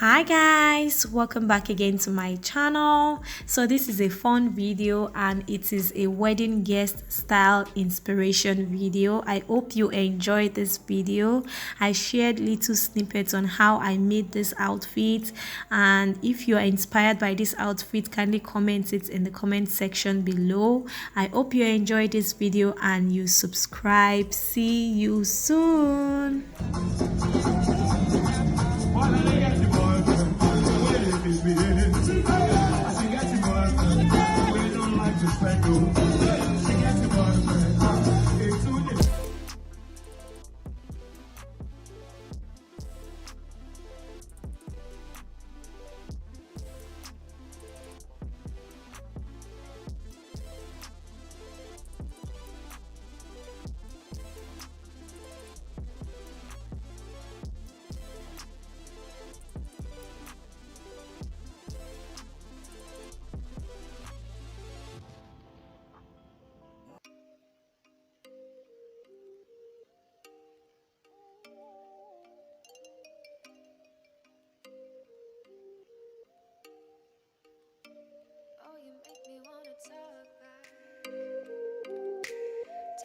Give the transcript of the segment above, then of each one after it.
Hi guys, welcome back again to my channel. So this is a fun video and it is a wedding guest style inspiration video. I hope you enjoyed this video. I shared little snippets on how I made this outfit, and if you are inspired by this outfit, kindly comment it in the comment section below. I hope you enjoyed this video and you subscribe. See you soon.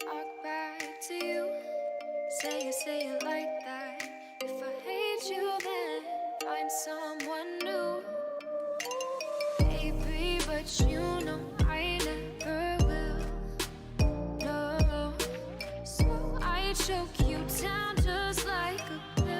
Talk back to you. Say it like that. If I hate you, then find someone new. Baby, but you know I never will. No, so I choke you down just like a pill.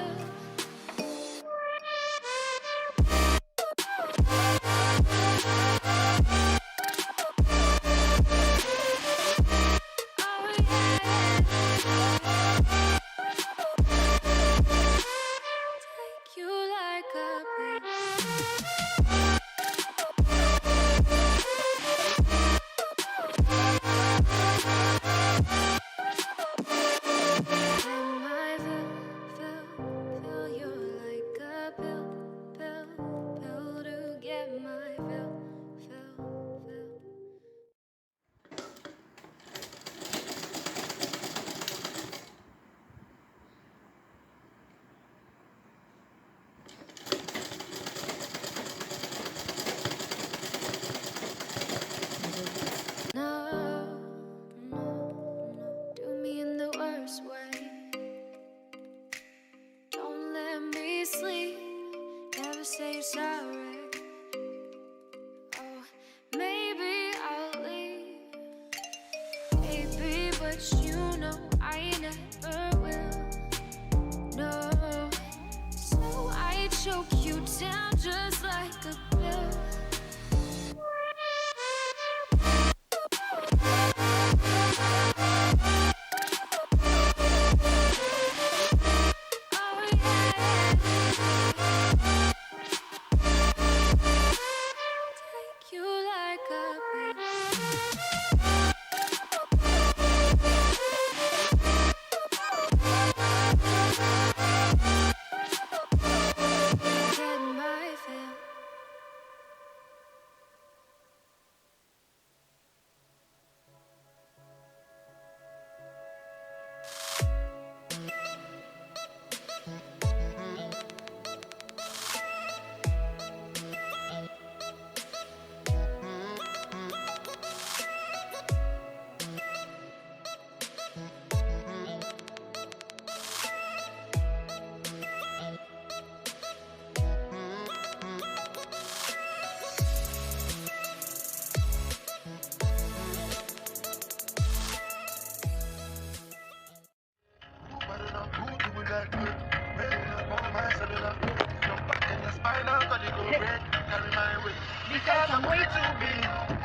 Say sorry. Oh, maybe I'll leave, baby, but you know I never will. No, so I choke you down just like a pill. Because I'm way too big.